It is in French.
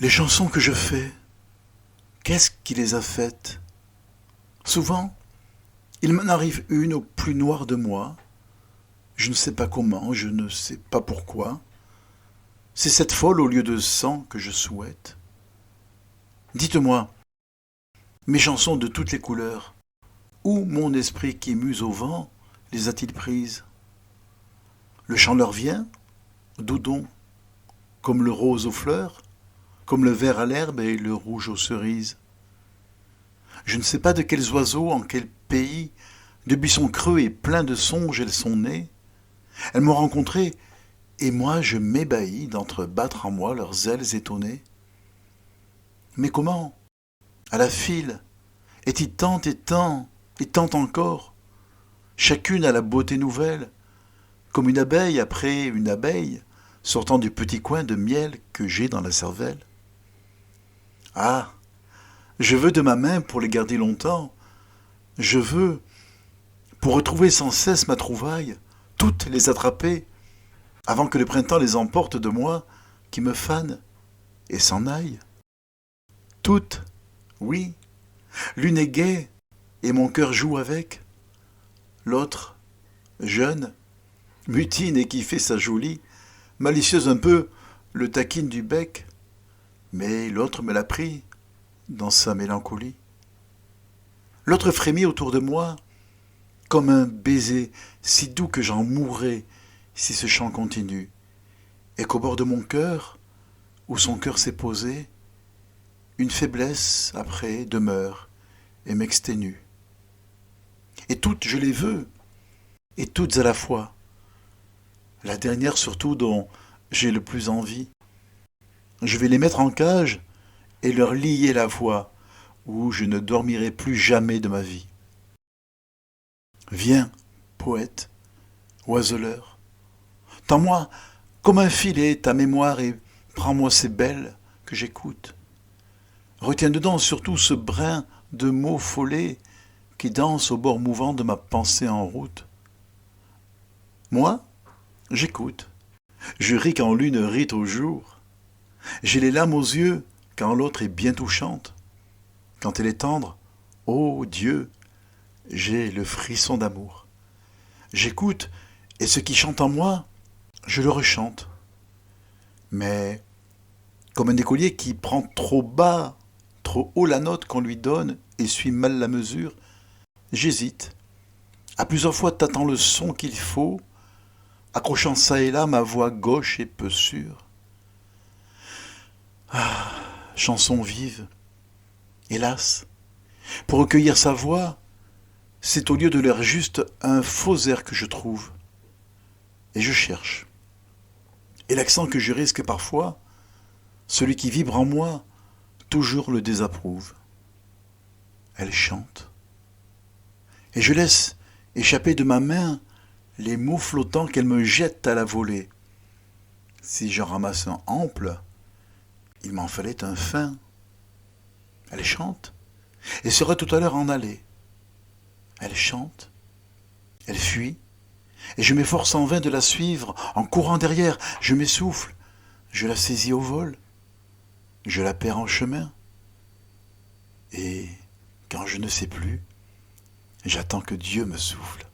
Les chansons que je fais, qu'est-ce qui les a faites? Souvent, il m'en arrive une au plus noir de moi. Je ne sais pas comment, je ne sais pas pourquoi. C'est cette folle au lieu de sang que je souhaite. Dites-moi, mes chansons de toutes les couleurs, où mon esprit qui muse au vent les a-t-il prises? Le chant leur vient? D'où donc? Comme le rose aux fleurs? Comme le vert à l'herbe et le rouge aux cerises? Je ne sais pas de quels oiseaux, en quel pays, de buissons creux et pleins de songes elles sont nées. Elles m'ont rencontré, et moi je m'ébahis d'entrebattre en moi leurs ailes étonnées. Mais comment? À la file, et tant et tant, et tant encore, chacune a la beauté nouvelle, comme une abeille après une abeille, sortant du petit coin de miel que j'ai dans la cervelle. Ah, je veux de ma main pour les garder longtemps, je veux, pour retrouver sans cesse ma trouvaille, toutes les attraper, avant que le printemps les emporte de moi, qui me fane et s'en aille. Toutes, oui, l'une est gaie, et mon cœur joue avec, l'autre, jeune, mutine et qui fait sa jolie, malicieuse un peu, le taquine du bec, mais l'autre me l'a pris dans sa mélancolie. L'autre frémit autour de moi, comme un baiser si doux que j'en mourrais si ce chant continue, et qu'au bord de mon cœur, où son cœur s'est posé, une faiblesse après demeure et m'exténue. Et toutes je les veux, et toutes à la fois. La dernière surtout dont j'ai le plus envie. Je vais les mettre en cage et leur lier la voix, où je ne dormirai plus jamais de ma vie. Viens, poète, oiseleur, tends-moi comme un filet ta mémoire et prends-moi ces belles que j'écoute. Retiens dedans surtout ce brin de mots follets qui danse au bord mouvant de ma pensée en route. Moi, j'écoute. Je ris quand l'une rit au jour. J'ai les larmes aux yeux quand l'autre est bien touchante. Quand elle est tendre, ô Dieu, j'ai le frisson d'amour. J'écoute, et ce qui chante en moi, je le rechante. Mais, comme un écolier qui prend trop bas, trop haut la note qu'on lui donne et suit mal la mesure, j'hésite. À plusieurs fois tâtant le son qu'il faut, accrochant çà et là ma voix gauche et peu sûre. Ah, chanson vive, hélas, pour recueillir sa voix, c'est au lieu de l'air juste un faux air que je trouve. Et je cherche. Et l'accent que je risque parfois, celui qui vibre en moi, toujours le désapprouve. Elle chante. Et je laisse échapper de ma main les mots flottants qu'elle me jette à la volée. Si j'en ramasse un ample, il m'en fallait un fin. Elle chante, et sera tout à l'heure en allée. Elle chante, elle fuit, et je m'efforce en vain de la suivre, en courant derrière, je m'essouffle, je la saisis au vol, je la perds en chemin, et quand je ne sais plus, j'attends que Dieu me souffle.